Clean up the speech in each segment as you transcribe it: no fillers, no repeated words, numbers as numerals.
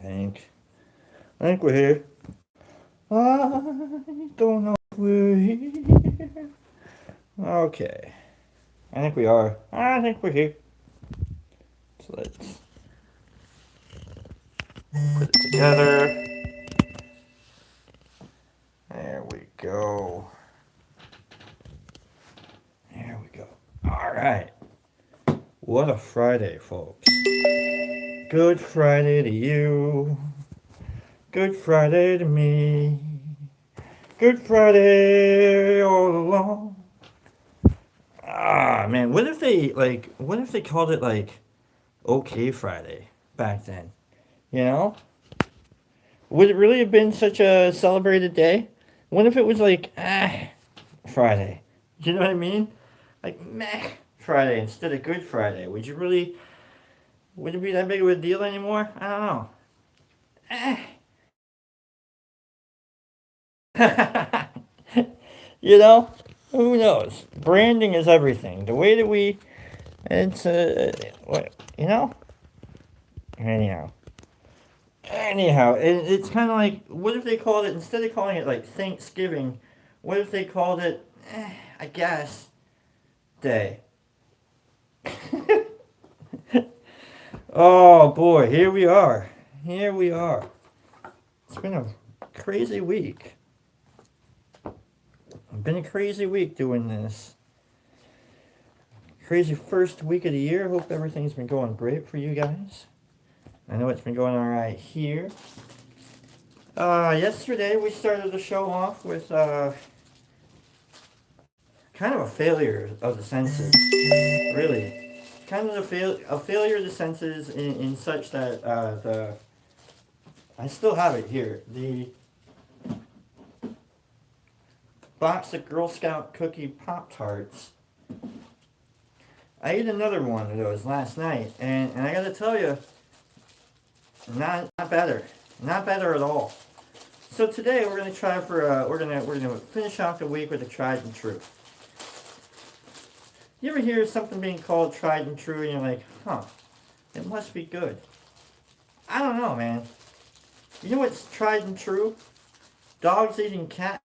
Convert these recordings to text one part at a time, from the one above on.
think. I think we're here. I don't know if we're here. Okay. I think we are. I think we're here. So let's put it together. There we go. There we go. All right. What a Friday, folks. Good Friday to you. Good Friday to me. Good Friday all along. Ah, man, what if they called it like OK Friday back then? You know? Would it really have been such a celebrated day? What if it was like, Friday? Do you know what I mean? Like, meh, Friday instead of Good Friday. Would it be that big of a deal anymore? I don't know. You know? Who knows? Branding is everything. The way that it's, what, you know? Anyhow. It's kind of like, what if they called it, instead of calling it like Thanksgiving, what if they called it, I guess, Day? Oh boy, here we are. Here we are. It's been a crazy week. It's been a crazy week doing this. Crazy first week of the year. Hope everything's been going great for you guys. I know it's been going alright here. Yesterday we started the show off with kind of a failure of the senses, really. Kind of a failure of the senses in such that I still have it here. The box of Girl Scout cookie Pop Tarts. I ate another one of those last night, and I gotta tell you, not better, not better at all. So today we're gonna try for we're gonna finish off the week with a tried and true. You ever hear something being called tried and true, and you're like, huh, it must be good. I don't know, man. You know what's tried and true? Dogs eating cat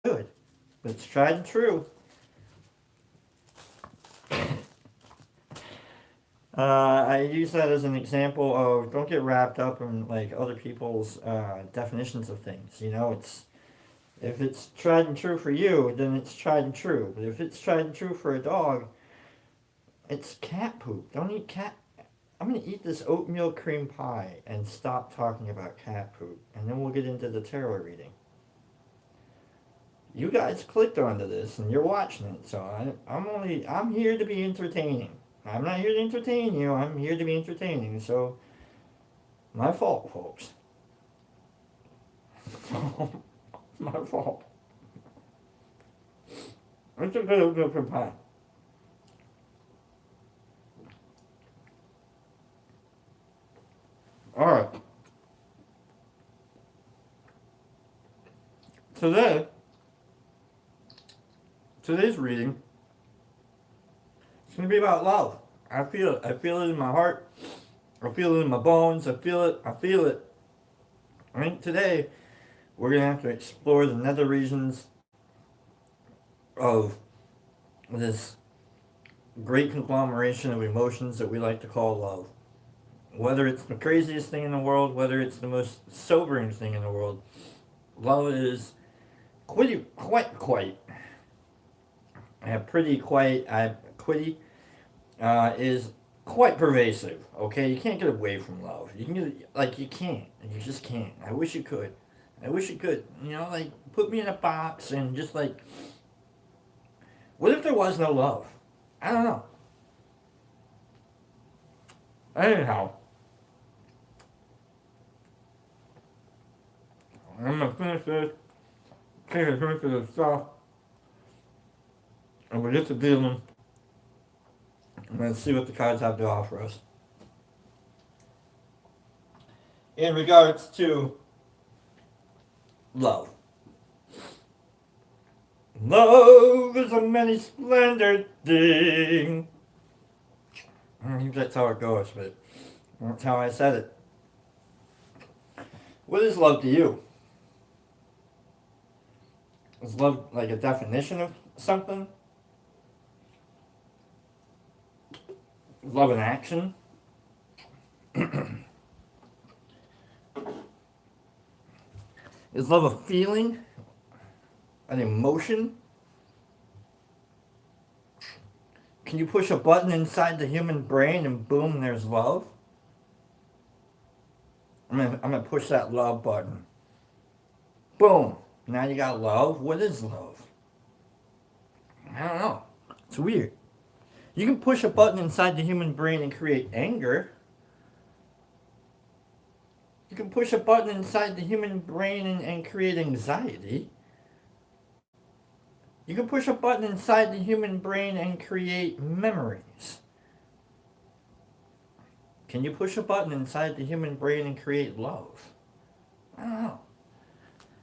good, but it's tried and true. I use that as an example of don't get wrapped up in like other people's definitions of things. You know, it's if it's tried and true for you, then it's tried and true. But if it's tried and true for a dog, it's cat poop. Don't eat cat. I'm gonna eat this oatmeal cream pie and stop talking about cat poop, and then we'll get into the tarot reading. You guys clicked onto this and you're watching it, so I'm here to be entertaining. I'm not here to entertain you. I'm here to be entertaining. So, my fault, folks. My fault. It's a good pie. All right. Today, today's reading is going to be about love. I feel it. I feel it in my heart. I feel it in my bones. I feel it. I feel it. I think today we're going to have to explore the nether regions of this great conglomeration of emotions that we like to call love. Whether it's the craziest thing in the world, whether it's the most sobering thing in the world, love is quite. Quitty is quite pervasive. Okay, you can't get away from love. You can get you can't. You just can't. I wish you could. I wish you could. You know, like put me in a box and just like, what if there was no love? I don't know. Anyhow, I'm gonna finish this. Take a drink of this stuff, and we get to dealing. And let's see what the cards have to offer us. In regards to love. Love is a many splendored thing. I think that's how it goes, but That's how I said it. What is love to you? Is love like a definition of something? Is love an action? Is love a feeling? An emotion? Can you push a button inside the human brain and boom, there's love? I'm gonna push that love button. Boom. Now you got love. What is love? I don't know. It's weird. You can push a button inside the human brain and create anger. You can push a button inside the human brain and create anxiety. You can push a button inside the human brain and create memories. Can you push a button inside the human brain and create love? I don't know.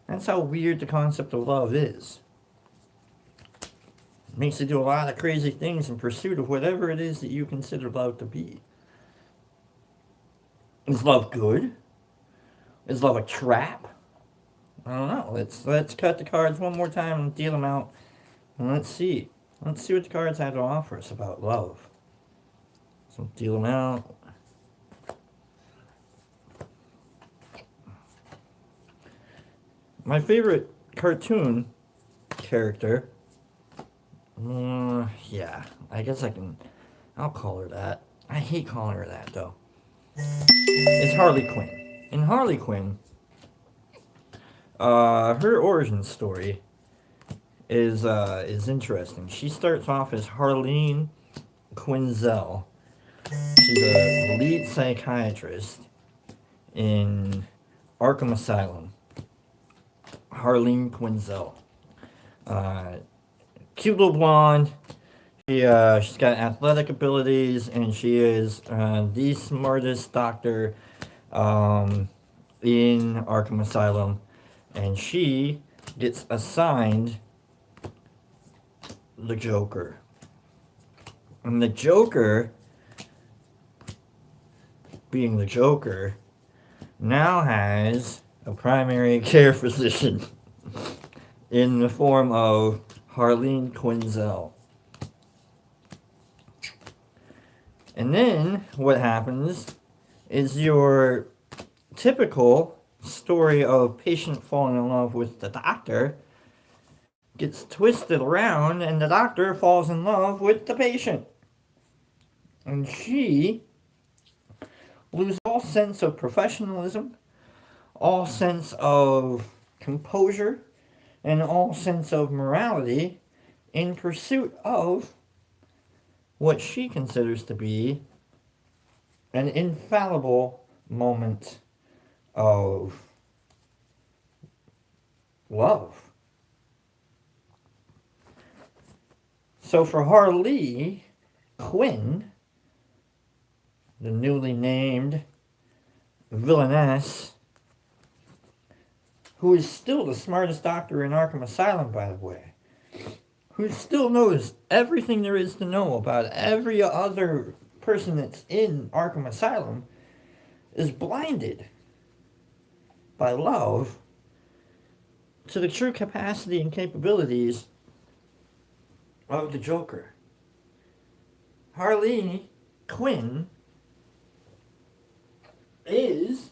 That's how weird the concept of love is. It makes you do a lot of crazy things in pursuit of whatever it is that you consider love to be. Is love good? Is love a trap? I don't know. Let's cut the cards one more time and deal them out. And let's see. Let's see what the cards have to offer us about love. So deal them out. My favorite cartoon character. Yeah, I guess I'll call her that. I hate calling her that though. It's Harley Quinn. In Harley Quinn, her origin story is interesting. She starts off as Harleen Quinzel. She's a lead psychiatrist in Arkham Asylum. Harleen Quinzel. Cute little blonde. She's got athletic abilities, and she is the smartest doctor in Arkham Asylum. And she gets assigned the Joker. And the Joker, being the Joker, now has a primary care physician in the form of Harleen Quinzel. And then what happens is your typical story of patient falling in love with the doctor gets twisted around, and the doctor falls in love with the patient. And she loses all sense of professionalism, all sense of composure, and all sense of morality in pursuit of what she considers to be an infallible moment of love. So for Harley Quinn, the newly named villainess, who is still the smartest doctor in Arkham Asylum, by the way, who still knows everything there is to know about every other person that's in Arkham Asylum, is blinded by love to the true capacity and capabilities of the Joker. Harley Quinn is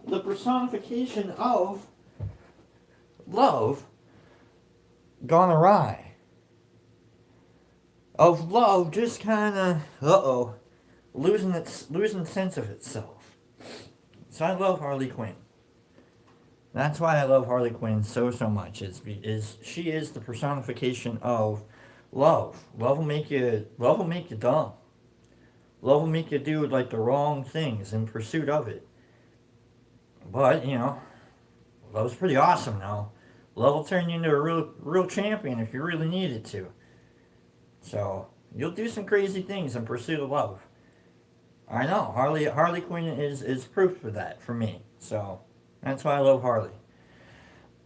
the personification of love gone awry. Of love just kind of, losing sense of itself. So I love Harley Quinn. That's why I love Harley Quinn so much. She is the personification of love. Love will make you dumb. Love will make you do like the wrong things in pursuit of it. But love's pretty awesome now. Love will turn you into a real champion if you really needed to. So you'll do some crazy things in pursuit of love. I know Harley Quinn is proof for that for me. So that's why I love Harley.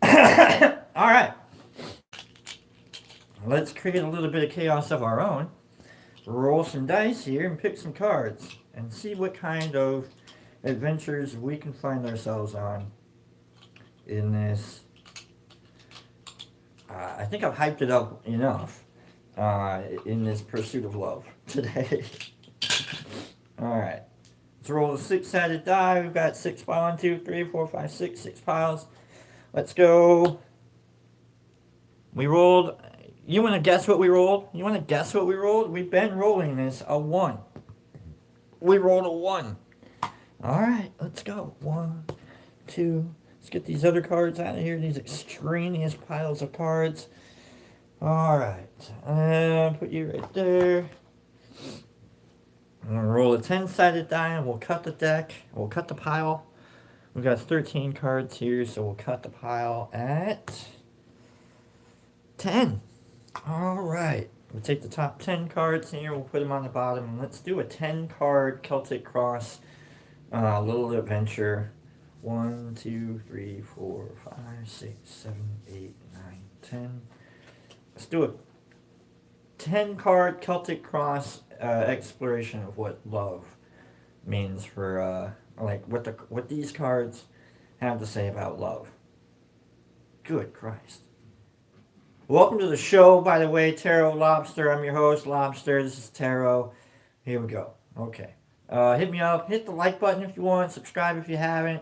All right. Let's create a little bit of chaos of our own. Roll some dice here and pick some cards. and see what kind of adventures we can find ourselves on in this. I think I've hyped it up enough in this pursuit of love today. Alright. Let's roll a six-sided die. We've got 6 by 1, 2, 3, 4, 5, 6. 6 piles. Let's go. We rolled. You want to guess what we rolled? You want to guess what we rolled? We've been rolling this a 1. We rolled a 1. Alright, let's go. 1, 2. Let's get these other cards out of here. These extraneous piles of cards. Alright. Put you right there. I'm going to roll a 10-sided die and we'll cut the deck. We'll cut the pile. We've got 13 cards here, so we'll cut the pile at 10. Alright. We'll take the top 10 cards here. We'll put them on the bottom. And let's do a 10-card Celtic Cross little adventure. 1, 2, 3, 4, 5, 6, 7, 8, 9, 10. Let's do a 10-card Celtic Cross exploration of what love means for what these cards have to say about love. Good Christ. Welcome to the show, by the way, Tarot Lobster. I'm your host, Lobster. This is Tarot. Here we go. Okay. Hit me up. Hit the like button if you want. Subscribe if you haven't.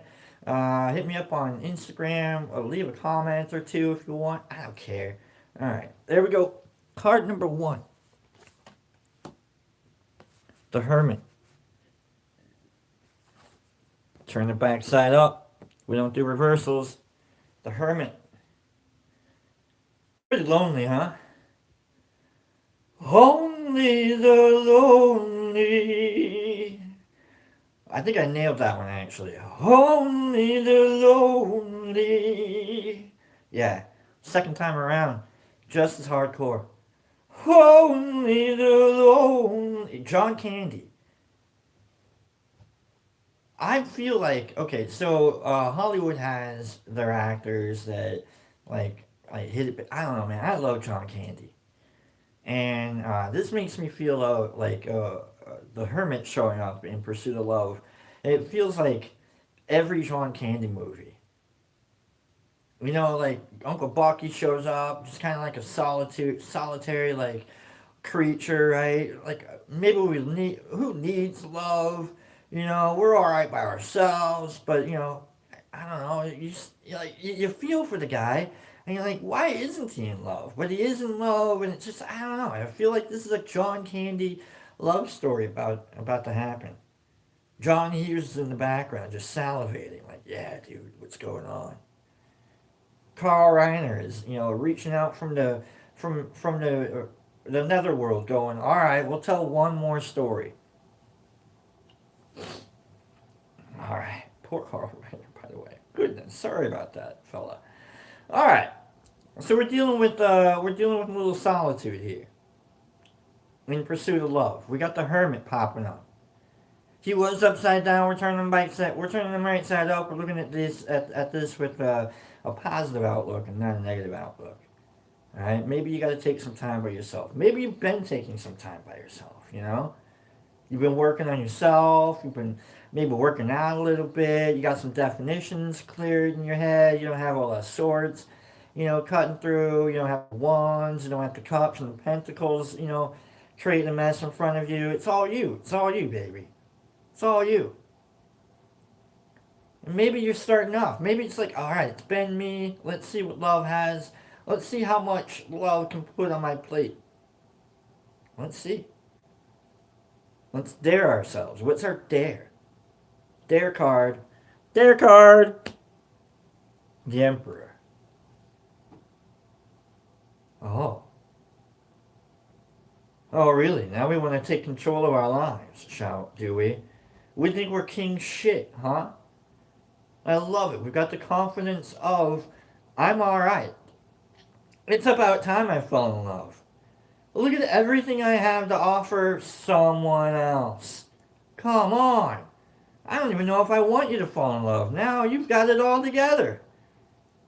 Hit me up on Instagram. Or leave a comment or two if you want. I don't care. Alright. There we go. Card number 1. The Hermit. Turn the back side up. We don't do reversals. The Hermit. Pretty lonely, huh? Only the lonely. I think I nailed that one, actually. Only the lonely. Yeah. Second time around. Just as hardcore. Only the lonely. John Candy. I feel like, okay, so Hollywood has their actors that like hit it. I don't know, man. I love John Candy, and this makes me feel like the Hermit showing up in Pursuit of Love. It feels like every John Candy movie. You know, like Uncle Bucky shows up, just kind of like a solitary like creature, right? Like maybe who needs love? You know, we're all right by ourselves, but you know, I don't know. You feel for the guy, and you're like, why isn't he in love? But he is in love, and it's just I don't know. I feel like this is a John Candy love story about to happen. John Hughes is in the background, just salivating, like, yeah, dude, what's going on? Carl Reiner is, reaching out from the netherworld, going, all right, we'll tell one more story. All right, poor Carl Reiner, by the way. Goodness, sorry about that, fella. All right, so we're dealing with a little solitude here. In Pursuit of Love, we got the Hermit popping up. He was upside down. We're turning him right side up. We're looking at this with a positive outlook and not a negative outlook. All right, maybe you got to take some time by yourself. Maybe you've been taking some time by yourself. You've been working on yourself. You've been maybe working out a little bit. You got some definitions cleared in your head. You don't have all the swords, cutting through. You don't have the wands. You don't have the cups and the pentacles, creating a mess in front of you. It's all you. It's all you, baby. It's all you. And maybe you're starting off. Maybe it's like, all right, it's been me. Let's see what love has. Let's see how much love can put on my plate. Let's see. Let's dare ourselves. What's our dare? Dare card. Dare card. The Emperor. Oh. Oh, really? Now we want to take control of our lives, do we? We think we're king shit, huh? I love it. We've got the confidence of, I'm alright. It's about time I fell in love. Look at everything I have to offer someone else. Come on. I don't even know if I want you to fall in love. Now you've got it all together.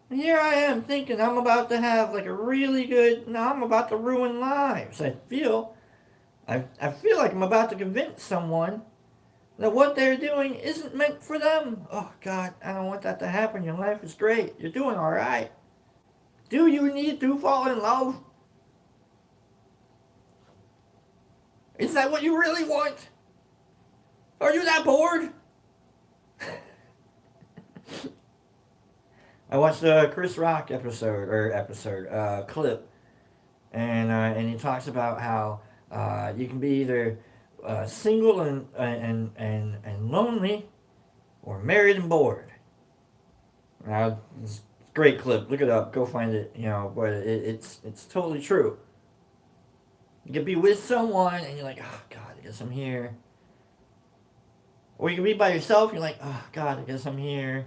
And here I am thinking I'm about to have like a really good, I'm about to ruin lives. I feel like I'm about to convince someone That what they're doing isn't meant for them. Oh, God, I don't want that to happen. Your life is great. You're doing all right. Do you need to fall in love? Is that what you really want? Are you that bored? I watched the Chris Rock clip, and he talks about how you can be either single and lonely, or married and bored. Now, it's a great clip. Look it up. Go find it. But it's totally true. You can be with someone and you're like, oh God, I guess I'm here. Or you can be by yourself. And you're like, oh God, I guess I'm here.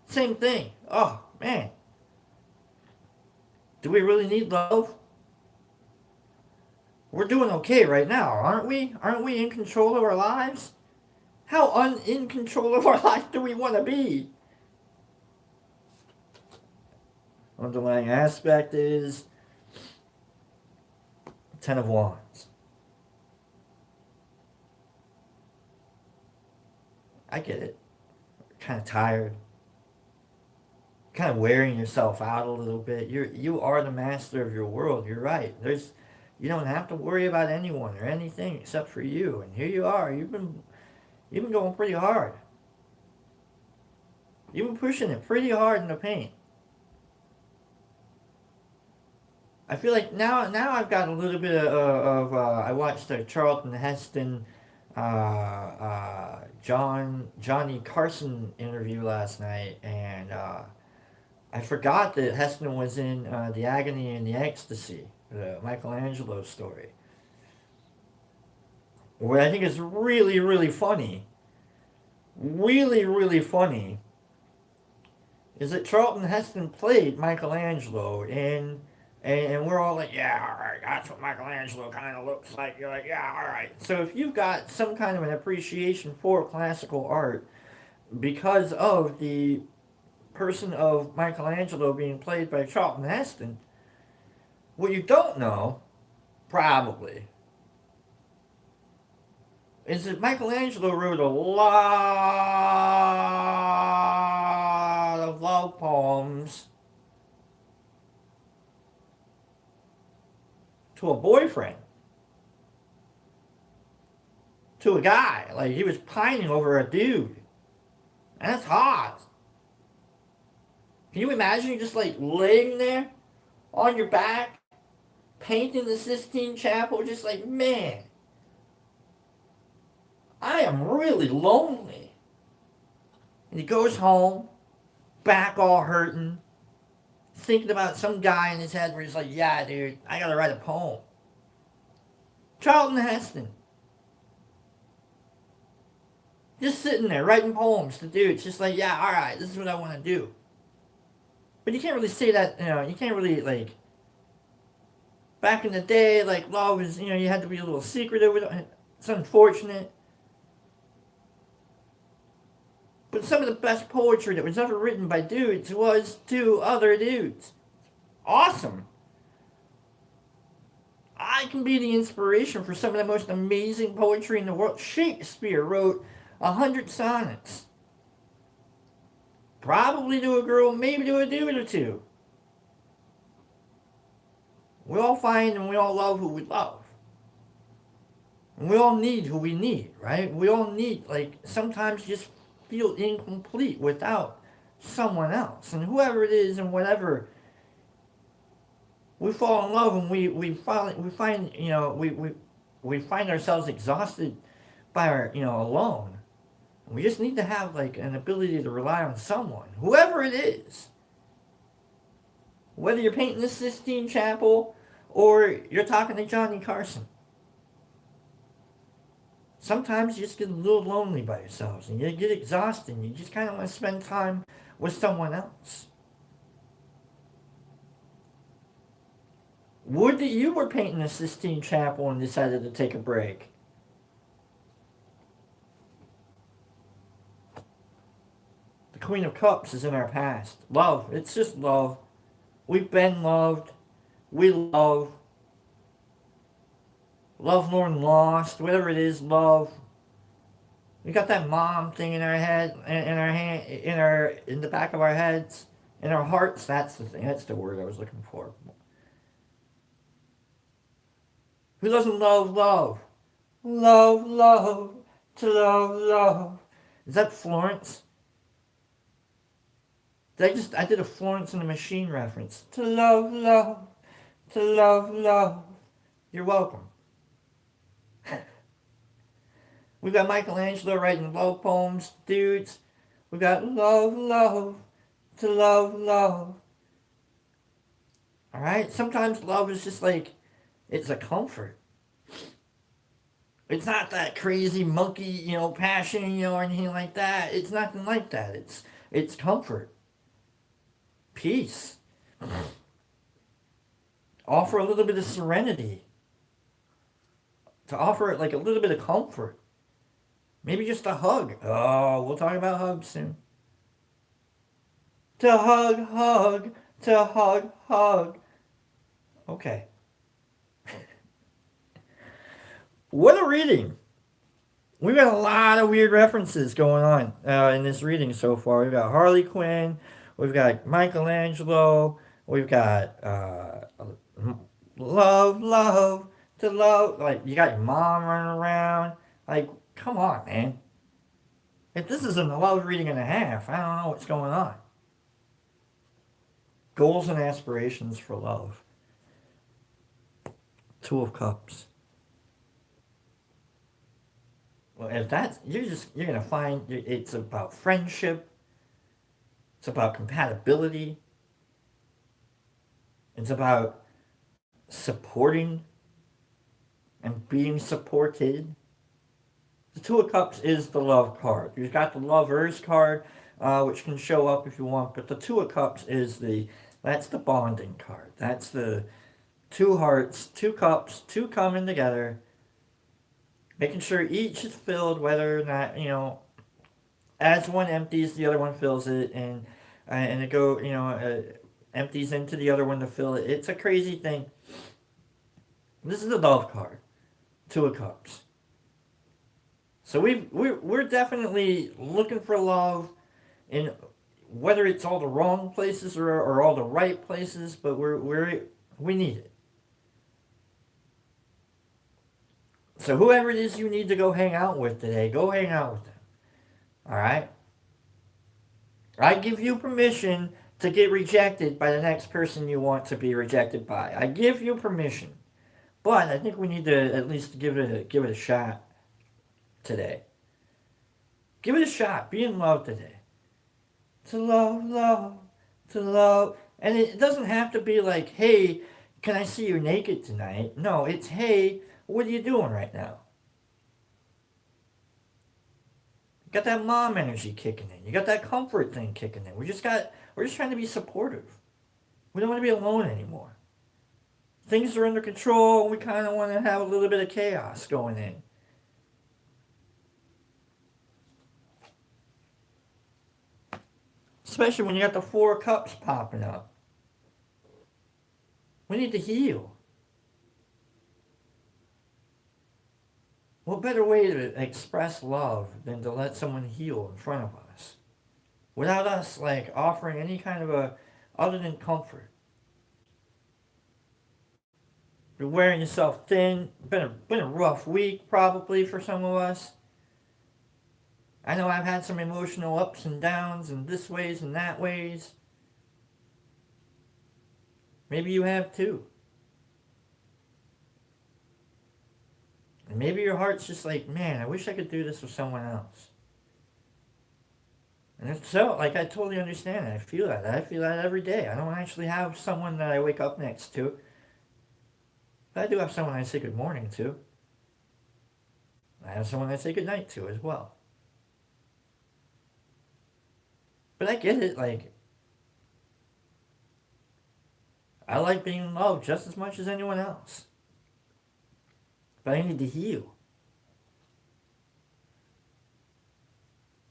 Same thing. Oh man, do we really need love? We're doing okay right now, aren't we? Aren't we in control of our lives? How in control of our life do we want to be? Underlying aspect is Ten of Wands. I get it. Kind of tired. Kind of wearing yourself out a little bit. You are the master of your world. You're right. You don't have to worry about anyone or anything except for you. And here you are. You've been going pretty hard. You've been pushing it pretty hard in the paint. I feel like now I've got a little bit I watched the Charlton Heston Johnny Carson interview last night, and I forgot that Heston was in The Agony and the Ecstasy, the Michelangelo story. What I think is really, really funny, is that Charlton Heston played Michelangelo and we're all like, yeah, all right, that's what Michelangelo kind of looks like. You're like, yeah, all right. So if you've got some kind of an appreciation for classical art because of the person of Michelangelo being played by Charlton Heston, what you don't know, probably, is that Michelangelo wrote a lot of love poems to a boyfriend, to a guy. Like, he was pining over a dude. And that's hot. Can you imagine you just like laying there on your back, painting the Sistine Chapel, just like, man, I am really lonely. And he goes home, back all hurting, thinking about some guy in his head where he's like, yeah, dude, I gotta write a poem. Charlton Heston. Just sitting there writing poems to dudes, just like, yeah, alright, this is what I want to do. But you can't really say that, you can't really, like, back in the day, like, love is, you had to be a little secretive with it. It's unfortunate. But some of the best poetry that was ever written by dudes was to other dudes. Awesome. I can be the inspiration for some of the most amazing poetry in the world. Shakespeare wrote 100 sonnets. Probably to a girl, maybe to a dude or two. We all find and we all love who we love. And we all need who we need, right? We all need, like, sometimes just feel incomplete without someone else. And whoever it is and whatever, we fall in love and we find ourselves exhausted by our, alone. We just need to have, like, an ability to rely on someone, whoever it is. Whether you're painting the Sistine Chapel or you're talking to Johnny Carson. Sometimes you just get a little lonely by yourselves and you get exhausted and you just kind of want to spend time with someone else. Would that you were painting the Sistine Chapel and decided to take a break. The Queen of Cups is in our past. Love. It's just love. We've been loved. We love. Love, Lord, lost. Whatever it is, love. We got that mom thing in our head, in our hand, in the back of our heads, in our hearts. That's the thing. That's the word I was looking for. Who doesn't love love? Love, love, to love, love. Is that Florence? I did a Florence and the Machine reference. To love, love, to love, love. You're welcome. We've got Michelangelo writing love poems, dudes. We've got love, love, to love, love. Alright? Sometimes love is just like, it's a comfort. It's not that crazy monkey, passion, or anything like that. It's nothing like that. It's comfort. Peace. Offer a little bit of serenity. To offer like a little bit of comfort. Maybe just a hug. Oh, we'll talk about hugs soon. To hug, hug, to hug, hug. Okay. What a reading. We've got a lot of weird references going on in this reading so far. We've got Harley Quinn. We've got Michelangelo. We've got love, love, to love. Like, you got your mom running around. Like, come on, man. If this isn't a love reading and a half, I don't know what's going on. Goals and aspirations for love. Two of Cups. Well, if that's, you're gonna find it's about friendship. It's about compatibility. It's about supporting and being supported. The Two of Cups is the love card. You've got the Lovers card, which can show up if you want, but the Two of Cups that's the bonding card. That's the two hearts, two cups, two coming together, making sure each is filled, whether or not, as one empties, the other one fills it, and it empties into the other one to fill it. It's a crazy thing. This is the love card, Two of Cups. So we're definitely looking for love in whether it's all the wrong places or all the right places, but we need it. So whoever it is you need to go hang out with today, go hang out with them. Alright? I give you permission to get rejected by the next person you want to be rejected by. I give you permission. But I think we need to at least give it a shot today. Give it a shot. Be in love today. To love, love, to love. And it doesn't have to be like, hey, can I see you naked tonight? No, it's, hey, what are you doing right now? You got that mom energy kicking in. You got that comfort thing kicking in. We're just trying to be supportive. We don't want to be alone anymore. Things are under control. We kind of want to have a little bit of chaos going in. Especially when you got the Four of Cups popping up. We need to heal. What better way to express love than to let someone heal in front of us? Without us, like, offering any kind of other than comfort. You're wearing yourself thin. Been a rough week, probably, for some of us. I know I've had some emotional ups and downs and this ways and that ways. Maybe you have too. And maybe your heart's just like, man, I wish I could do this with someone else. And if so, like, I totally understand it. I feel that. I feel that every day. I don't actually have someone that I wake up next to. But I do have someone I say good morning to. I have someone I say good night to as well. But I get it, like, I like being in love just as much as anyone else. But I need to heal.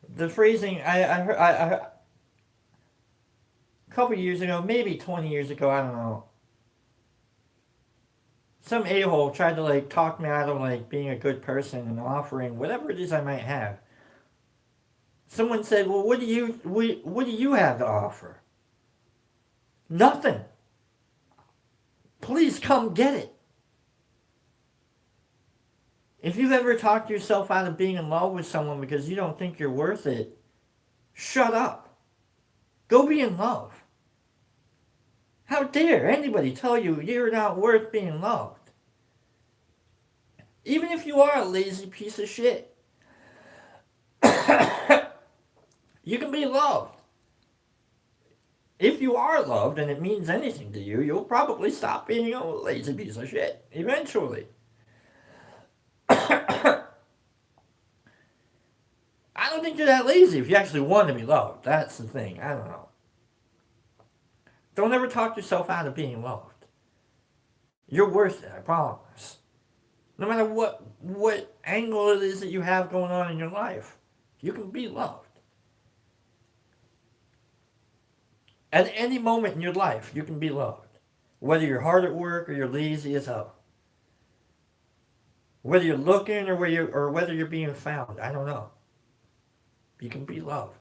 The phrasing, I heard, a couple years ago, maybe 20 years ago, I don't know. Some a-hole tried to, like, talk me out of, like, being a good person and offering whatever it is I might have. Someone said, well, what do you have to offer? Nothing. Please come get it. If you've ever talked yourself out of being in love with someone because you don't think you're worth it, shut up. Go be in love. How dare anybody tell you you're not worth being loved? Even if you are a lazy piece of shit, you can be loved. If you are loved and it means anything to you, you'll probably stop being a lazy piece of shit eventually. I don't think you're that lazy if you actually want to be loved. That's the thing. I don't know. Don't ever talk yourself out of being loved. You're worth it, I promise. No matter what angle it is that you have going on in your life, you can be loved. At any moment in your life, you can be loved. Whether you're hard at work or you're lazy as hell. Whether you're looking or whether you're being found, I don't know. You can be loved.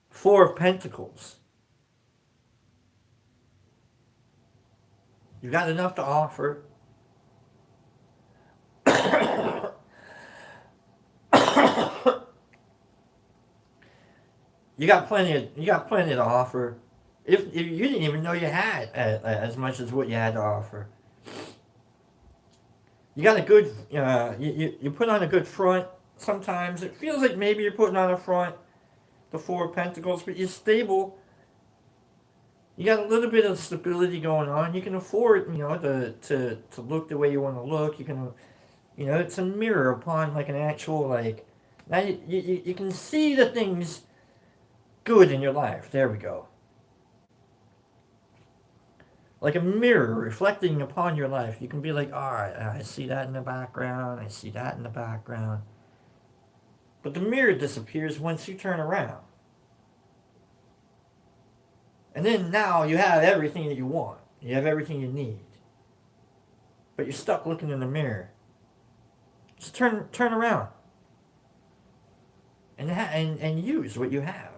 Four of Pentacles. You got enough to offer. You got plenty to offer. If you didn't even know you had as much as what you had to offer. You got a good, you put on a good front. Sometimes it feels like maybe you're putting on a front, the Four of Pentacles, but you're stable. You got a little bit of stability going on. You can afford, to look the way you want to look. You can, it's a mirror upon like an actual now you can see the things good in your life. There we go. Like a mirror reflecting upon your life. You can be like, all right, I see that in the background. I see that in the background. But the mirror disappears once you turn around. And then now you have everything that you want. You have everything you need. But you're stuck looking in the mirror. Just turn around. And use what you have.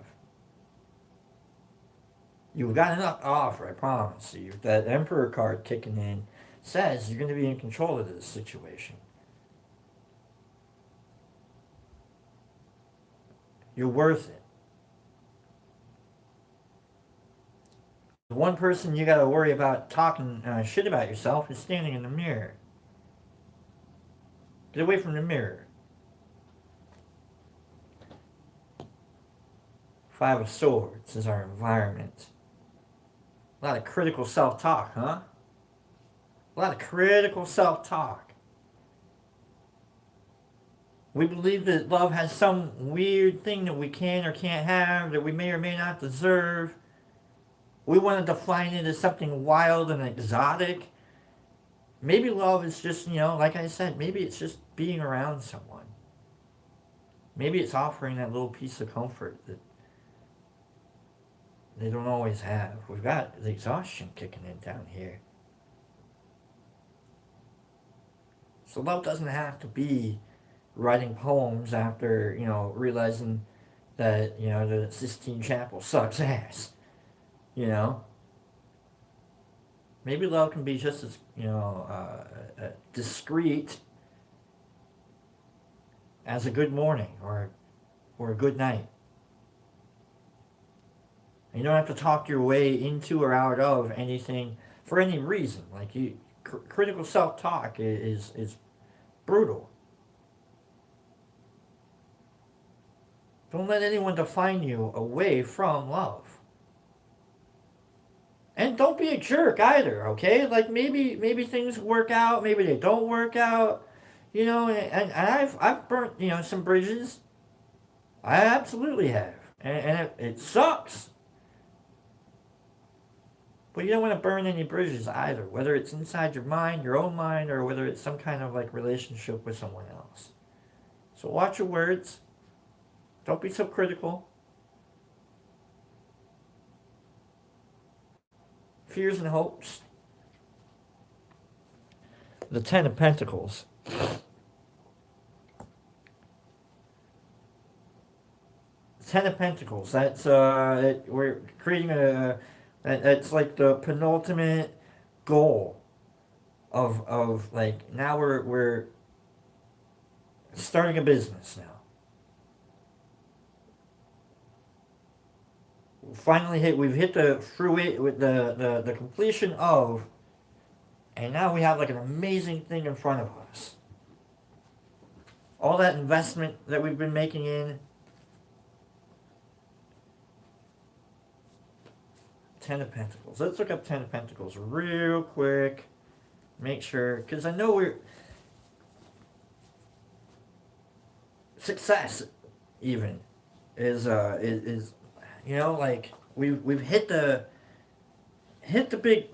You've got enough to offer, I promise you. That Emperor card kicking in says you're going to be in control of this situation. You're worth it. The one person you got to worry about talking shit about yourself is standing in the mirror. Get away from the mirror. Five of Swords is our environment. A lot of critical self-talk, huh? A lot of critical self-talk. We believe that love has some weird thing that we can or can't have, that we may or may not deserve. We want to define it as something wild and exotic. Maybe love is just, like I said, maybe it's just being around someone. Maybe it's offering that little piece of comfort that they don't always have. We've got the exhaustion kicking in down here. So love doesn't have to be writing poems after, realizing that, the Sistine Chapel sucks ass. Maybe love can be just as, discreet as a good morning or a good night. You don't have to talk your way into or out of anything for any reason. Like critical self-talk is brutal. Don't let anyone define you away from love. And don't be a jerk either, okay? Like maybe things work out, maybe they don't work out, and I've burnt, some bridges. I absolutely have. And it sucks. But you don't want to burn any bridges either, whether it's inside your mind, your own mind, or whether it's some kind of relationship with someone else. So watch your words. Don't be so critical. Fears and hopes. The Ten of Pentacles. Ten of Pentacles. That's we're creating that's like the penultimate goal of like now we're starting a business now. Finally we've hit the fruit with the completion of, and now we have like an amazing thing in front of us. All that investment that we've been making in. Ten of Pentacles. Let's look up Ten of Pentacles real quick. Make sure, because I know we're success even is you know, like we've hit the big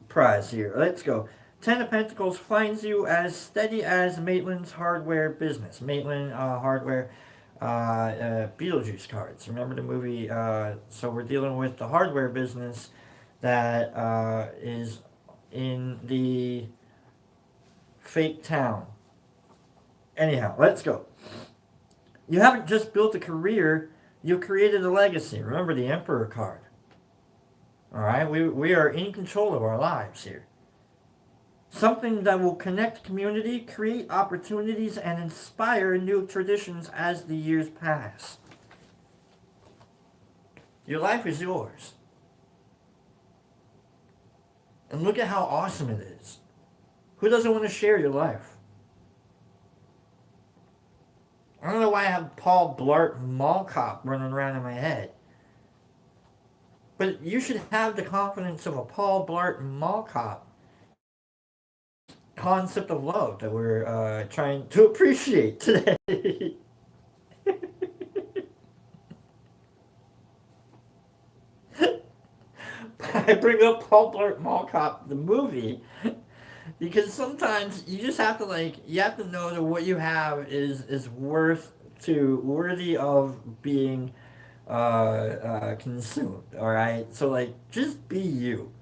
prize here. Let's go. Ten of Pentacles finds you as steady as Maitland's hardware business. Maitland hardware, Beetlejuice cards. Remember the movie? So we're dealing with the hardware business that is in the fake town. Anyhow, let's go. You haven't just built a career, you created a legacy. Remember the Emperor card. Alright, we are in control of our lives here. Something that will connect community, create opportunities, and inspire new traditions as the years pass. Your life is yours. And look at how awesome it is. Who doesn't want to share your life? I don't know why I have Paul Blart Mall Cop running around in my head. But you should have the confidence of a Paul Blart Mall Cop concept of love that we're trying to appreciate today. I bring up Paul Blart Mall Cop, the movie, because sometimes you just have to you have to know that what you have is worthy of being consumed. All right, so just be you.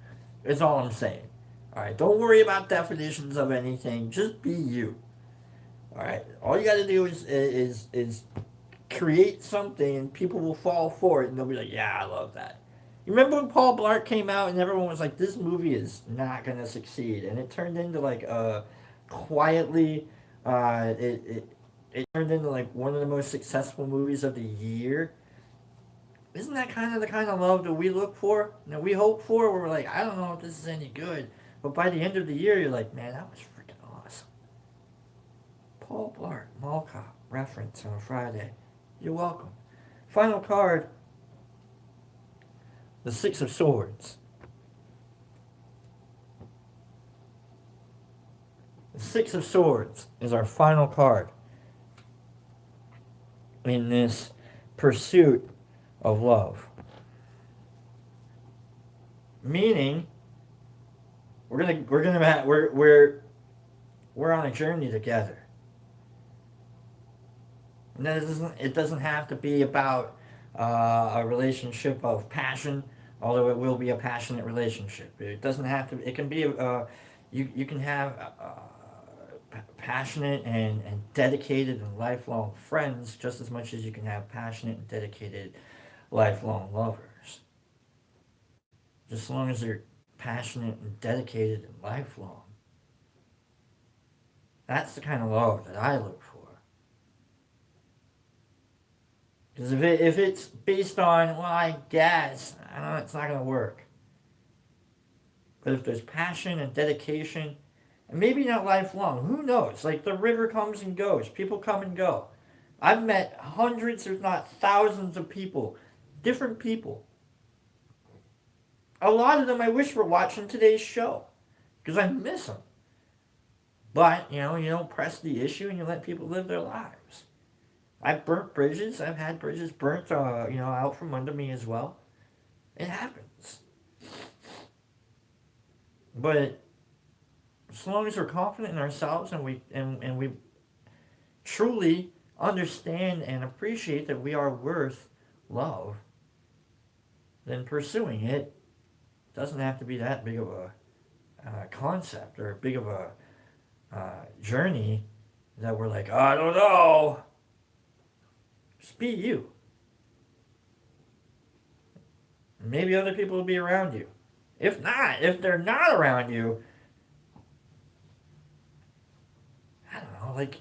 Is all I'm saying. All right, don't worry about definitions of anything. Just be you. All right, all you got to do is create something, and people will fall for it, and they'll be like, "Yeah, I love that." You remember when Paul Blart came out, and everyone was like, "This movie is not gonna succeed," and it turned into quietly, it turned into one of the most successful movies of the year. Isn't that kind of the kind of love that we look for? That we hope for? We're like, I don't know if this is any good, but by the end of the year, you're like, man, that was freaking awesome. Paul Blart, Mall Cop, reference on a Friday. You're welcome. Final card, the Six of Swords. The Six of Swords is our final card in this pursuit of love. Meaning, we're on a journey together. And it doesn't have to be about a relationship of passion, although it will be a passionate relationship. It doesn't have to. It can be you can have passionate and dedicated and lifelong friends just as much as you can have passionate and dedicated lifelong lovers. Just as long as they're passionate and dedicated and lifelong. That's the kind of love that I look for. Because if it's based on, well, I guess, I don't know, it's not going to work. But if there's passion and dedication, and maybe not lifelong, who knows? Like the river comes and goes, people come and go. I've met hundreds, if not thousands of people, different people. A lot of them I wish were watching today's show, because I miss them. But, you don't press the issue and you let people live their lives. I've burnt bridges. I've had bridges burnt, out from under me as well. It happens. But as long as we're confident in ourselves and we truly understand and appreciate that we are worth love, then pursuing it doesn't have to be that big of a concept or big of a journey that we're like, oh, I don't know. Just be you. maybe other people will be around you. If not, if they're not around you, I don't know, like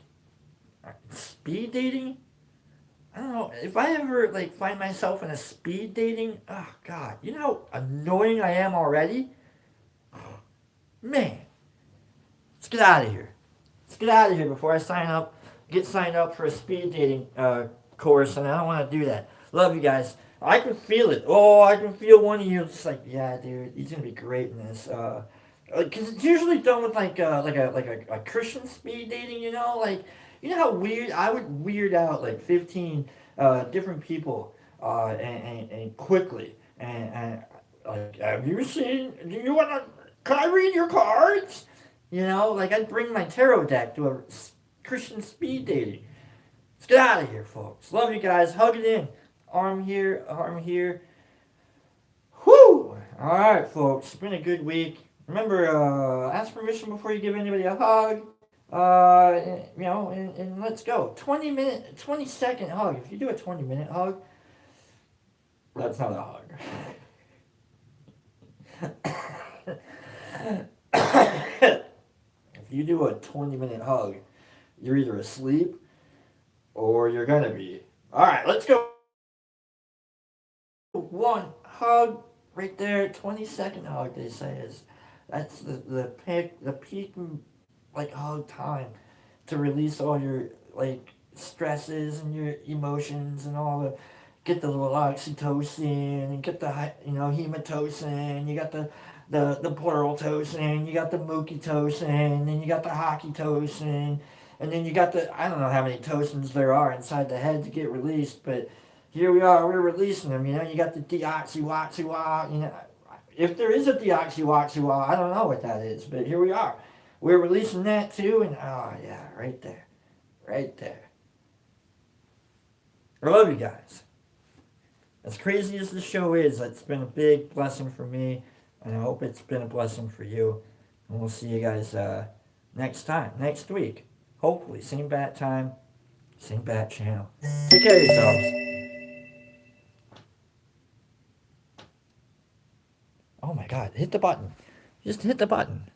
speed dating. I don't know if I ever like find myself in a speed dating. Oh God, you know how annoying I am already. Man, let's get out of here. Let's get out of here before I sign up, get signed up for a speed dating course, and I don't want to do that. Love you guys. I can feel it. Oh, I can feel one of you. Just like, yeah, dude, he's gonna be great in this. Cause it's usually done with like a Christian speed dating. Like you know how weird I would weird out like 15 different people and quickly and like have you seen? Do you wanna? Can I read your cards? Like I'd bring my tarot deck to a Christian speed dating. Let's get out of here, folks. Love you guys. Hug it in. Arm here, arm here. Whew! Alright, folks. It's been a good week. Remember, ask permission before you give anybody a hug. And let's go. 20-second hug. If you do a 20-minute hug, that's not a hug. If you do a 20-minute hug, you're either asleep or you're gonna be. Alright, let's go. One hug right there, 20-second hug they say is that's the peak like hug time to release all your like stresses and your emotions and all the get the little oxytocin and get the hematocin, you got the pluraltocin, you got the mukitocin, and you got the hockeytocin, and then you got I don't know how many tocins there are inside the head to get released, but here we are, we're releasing them, you got the deoxywaxywa, if there is a deoxywaxywa, I don't know what that is, but here we are. We're releasing that too, and oh yeah, right there. Right there. I love you guys. As crazy as the show is, it's been a big blessing for me, and I hope it's been a blessing for you. And we'll see you guys next week. Hopefully, same bat time, same bat channel. Take care of yourselves. Oh my God, hit the button. Just hit the button.